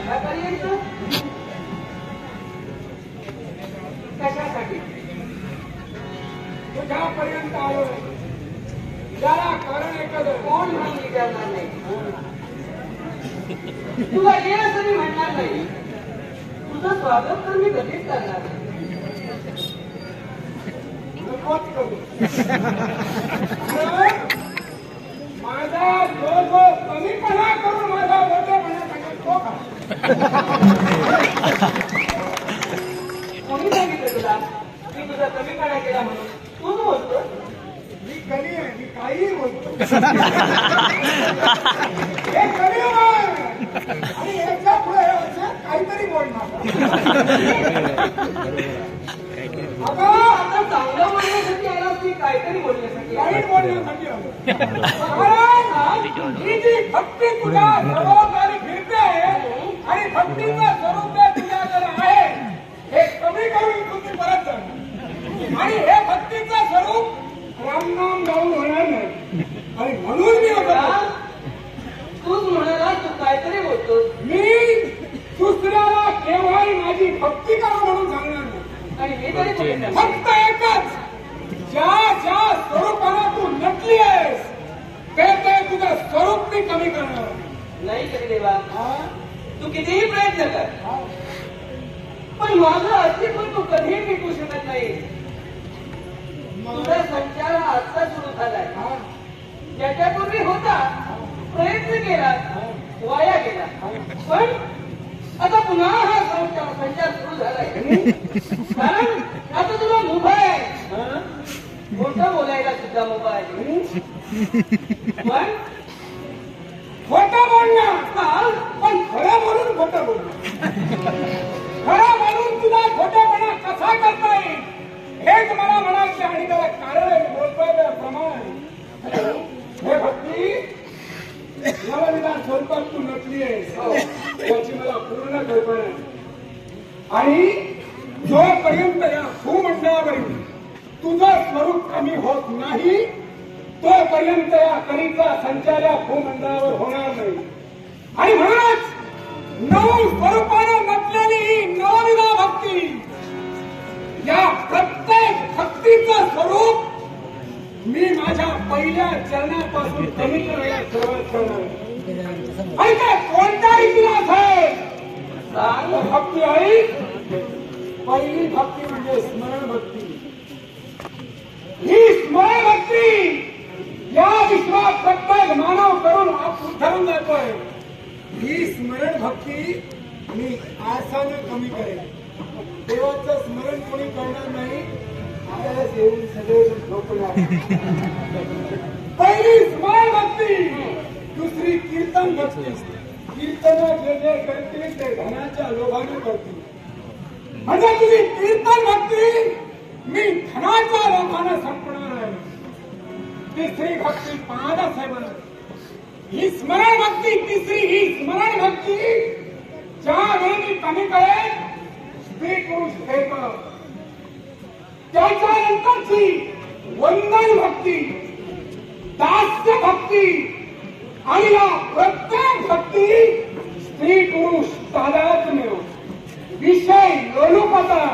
माझ्याकडे यायचं कशासाठी? तुझ्यापर्यंत आलो त्याला कारण एकच, कोण म्हणून विचारणार नाही, तुला ये असं मी म्हणणार नाही, तुझं स्वागत तर मी कधीच करणार नाही. माझा जो कमीपणा करून माझा मोठेपणा तो का? कोणी सांगितलं तुला मी तुझा कमीपणा केला म्हणून? तूच बोलतो. मी कमी आहे, मी काहीही बोलतो. हे कमी आणि याच्या पुढे काहीतरी बोलणार. आता चांगलं बोलण्यासाठी आला की काहीतरी बोलण्यासाठी? वाईट बोलण्यासाठी आलो. ही जी भक्ती तुझ्या सभोवताली फिरते आणि भक्तीचं स्वरूप तुझ्याकडे आहे हे कमी करून तुम्ही परत जा. आणि हे भक्तीचं स्वरूप रामनाम गाऊन होणार नाही. आणि म्हणून मी होतो तूच म्हणाला तू काहीतरी बोलतोस. मी दुसऱ्याला केव्हाही माझी भक्ती करा म्हणून सांगणार नाही. आणि मी तरी फक्त एकच, ज्या ज्या स्वरूपाला तू नटली आहेस ते तुझं स्वरूप मी कमी करणार नाही तरी देवा. तू कितीही प्रयत्न कर पण माझं अस्तित्व तू कधीही टिकू शकत नाही. तुझा संचार आजचा सुरू झालाय. ज्याच्यापूर्वी होता प्रयत्न केला वाया गेला, पण आता पुन्हा हा संचार सुरू झालाय. कारण आता तुला मुभा आहे, मोठं बोलायला सुद्धा मुभा आहे. पण खोटं बोलणार, पण खरं बोलून खोटं बोलणार. खरं बोलून तुला खोटेपणा कसा करता येईल हेच मला म्हणायचं. आणि त्याला कारण आहे, बोलतोय प्रमाण हे भक्ती नवनिदान स्वरूपात तू नटली आहेस याची मला पूर्ण कल्पना आहे. आणि जोपर्यंत या भूमंडळावरील तुझं स्वरूप कमी होत नाही तोपर्यंत या करीचा संचार या भूमंडळावर होणार नाही. आणि म्हणूनच नऊ स्वरूपानं नटलेली ही नवनिदा भक्ती, या प्रत्येक भक्तीचं स्वरूप मी माझ्या पहिल्या चरणापासून कमी करायला सुरुवात करणार. आणि काय कोणता इतिहास आहे सांग भक्ती आहे. पहिली भक्ती म्हणजे स्मरण भक्ती. ही स्मरण भक्ती या विश्वात प्रत्येक मानव करून ठरून जातोय. ही स्मरण भक्ती मी आसानं कमी करेन. देवाचं स्मरण कोणी करणार नाही, आल्यास येऊन सगळे झोपणार. पहिली स्मरण भक्ती, दुसरी कीर्तन भक्ती. कीर्तन जे जे करतील ते धनाच्या लोभाने करतील. म्हणजे तुझी कीर्तन भक्ती मी धनाच्या लोभाने संपणार आहे. तिसरी भक्ती पादासाहेबांना, ही स्मरण भक्ती तिसरी, ही स्मरण भक्ती ज्या वेळी मी कमी करेन स्त्री पुरुष भेद, त्याच्यानंतरची वंदन भक्ती, दास्य भक्ती आणि या प्रत्येक भक्ती स्त्री पुरुष तादात्म्य, विषय लोलुपता,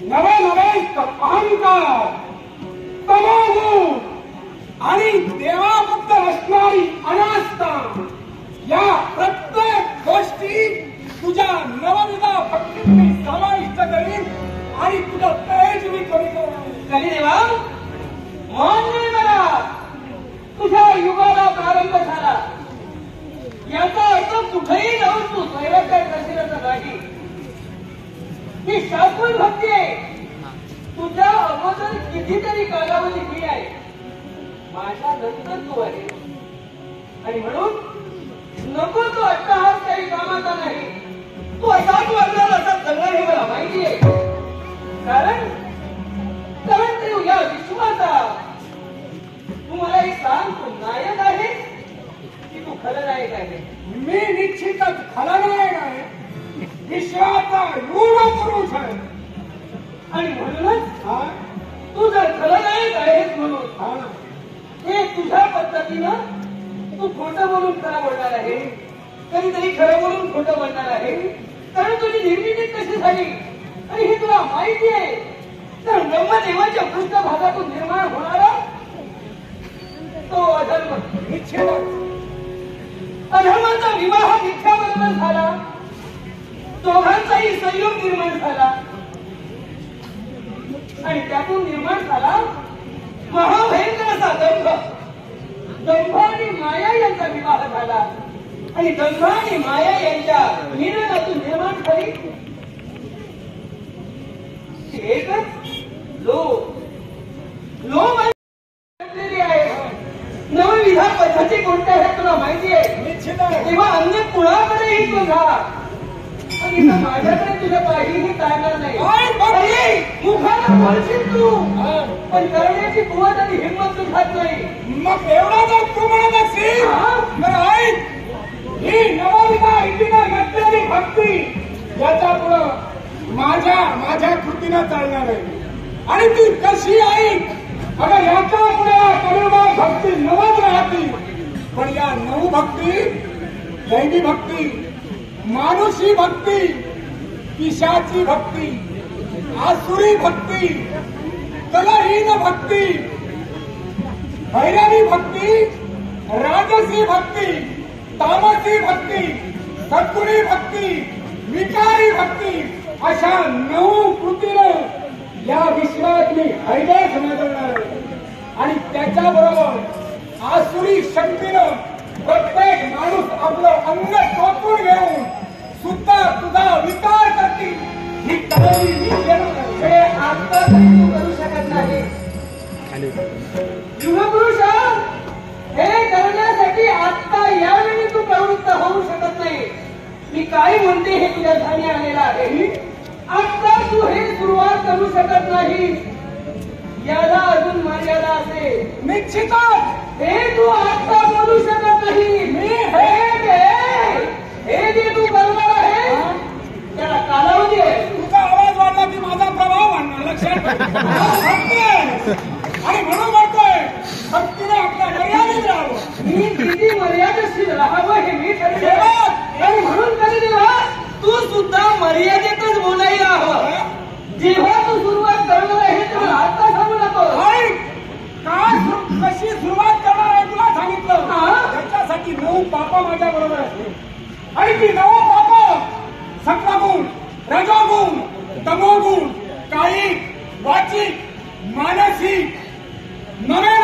नवे नवे अहंकार, तमोगुण आणि देवाबद्दल असणारी अनास्था, या प्रत्येक गोष्टी तुझ्या नवविधा भक्तीत मी समाविष्ट करीन आणि तुझं तेज मी कमी करणार. कधी देवा मान्य मला तुझ्या युगाला प्रारंभ झाला. याचा अर्थ कुठेही जाऊन तू स्वैराचार करशील असं नाही. ही शाश्वत भक्ती आहे. तुझ्या अगोदर कितीतरी कालावधी ही आहे, माझ्या नंतर तू आहे. आणि म्हणून नको तो अट्टहास काही कामाचा नाही. तू असाच वागणार असा सगळं हे मला माहिती आहे. कारण ते या विश्वाचा तू मला एक सांग, तू नायक आहे की तू खलनायक आहे? मी निश्चितच खलनायक आहे, विश्वाचा ऋण पुरुष आहे. आणि म्हणूनच तू जर खलनायक आहेस म्हणून हे तुझ्या पद्धतीनं तू खोटं बोलून खरं बोलणार आहे. कधीतरी खरं बोलून खोटं बोलणार आहे. कारण तुझी निर्मिती कशी झाली आणि हे तुला माहिती आहे. तर ब्रह्मदेवाच्या पृष्ठभागातून निर्माण होणारा तो अधर्म, अधर्माचा विवाह मिथ्याबरोबर झाला. दोघांचाही संयोग निर्माण झाला आणि त्यातून निर्माण झाला महाभयंकर असा दंभ. दंभ आणि माया यांचा विवाह झाला आणि दंभ आणि माया यांच्या मिलनातून निर्माण झाली एकच लोभ. लोभ आहे. नवविधा पद्धती कोणत्या आहेत तुला माहिती आहे. तेव्हा अन्य कुणाकडेही बघा आणि माझ्याकडे तुला काहीही चालणार नाही. मुखाला बोलशील तू पण करण्याची कुवत आणि हिंमत तुझ्यात नाही. मग एवढा जर तू म्हणत असेल तर ऐक, ही नवविधा हिंदीला घातलेली भक्ती याच्या पुढं माझ्या कृतीनं चालणार आहे. आणि ती कशी ऐक, अगं याच्या पुढे करुणा भक्ती नवच राहतील. पण या नऊ भक्ती, दैवी भक्ती, मानुषी भक्ती, पिशाची भक्ती, आसुरी भक्ती, कलहीन भक्ती, भैरवी भक्ती, राजसी भक्ती, तामसी भक्ती, सद्गुणी भक्ती, विकारी भक्ती, अशा 9 कृतीनं या विश्वात मी हैदेश माजवणार आहे. आणि त्याच्याबरोबर आसुरी शक्तीनं प्रत्येक माणूस आपलं अंग टोचून घेऊन सुद्धा तुझा विकार करतील. ही तयारी मी केलं. हे आता तू करू शकत नाही. युगपुरुष, हे करण्यासाठी आता यावेळी तू प्रवृत्त होऊ शकत नाही. मी काय म्हणते हे तुझ्या ध्यानी आलेलं आहे. आता तू हे सुरुवात करू शकत नाही. याला अजून मर्यादा असेल. निश्चितच हे तू आता बोलू शकत नाही. मी हे जे तू करणार आहे त्याला कालावधी आहे. तुझा आवाज वाढला की माझा प्रभाव वाढणार. लक्षात आणि म्हणून म्हणतोय भक्तीने आपल्या मर्यादेत राहावं. मी किती मर्यादेशीर राहावं हे मी ठरवलं आणि म्हणून कधी देवा तू सुद्धा मर्यादेतच बोलायला हवं. जेव्हा तू सुरुवात करणार आहे तेव्हा आता सांगू नको. कशी सुरुवात करणार आहे तुला सांगितलं. त्याच्यासाठी 9 पापा माझ्या बरोबर असतील. आणि ती 9 पापं सत्वगुण, रजोगुण, तमोगुण, कायिक, वाचिक, मानसिक, नवे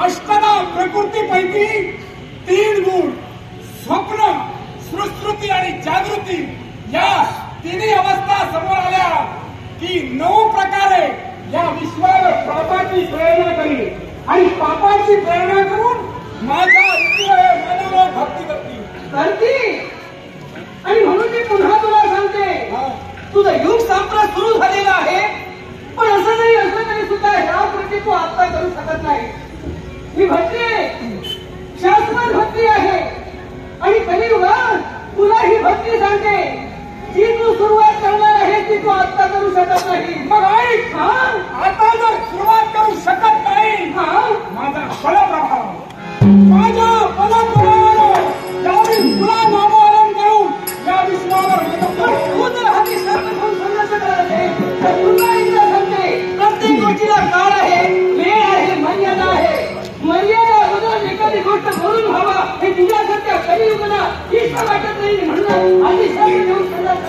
अष्टदा प्रकृतीपैकी 3 गुण, स्वप्न, सुश्रुती आणि जागृती, या 3 अवस्था समोर आल्या की 9 प्रकारे या विश्वावर पापाची प्रेरणा करी आणि पापाची प्रेरणा करून माझ्या मनाला भक्ती करती. आणि म्हणून मी पुन्हा तुला सांगते, तुझं युग संप्रत सुरू झालेला आहे. पण असं नाही असलं तरी सुद्धा ह्या कृती तू आता करू शकत नाही. ही भक्ती आहे, शाश्वत भक्ती आहे. आणि कलियुगात तुला ही भक्ती सांगते जी तू सुरुवात करणार आहे ती तू आता करू शकत नाही. मग ऐक, आता जर सुरुवात करू शकत नाही माझा बलप्रभाव, माझ्या बलप्रभावानं यावेळी तुला नामोहरण करून या विश्वावर तू जर हाती सर्व घेऊन संघर्ष करत आहे तर तुला एकदा सांगते, प्रत्येक गोष्टीला काळ आहे, वेळ आहे, मर्यादा आहे. मर्यादा अगोदर एखादी गोष्ट करून व्हावा हे तुझ्यासारख्या कलियुगाला इष्ट वाटत नाही. म्हणून आधी सर्व घेऊन संघर्ष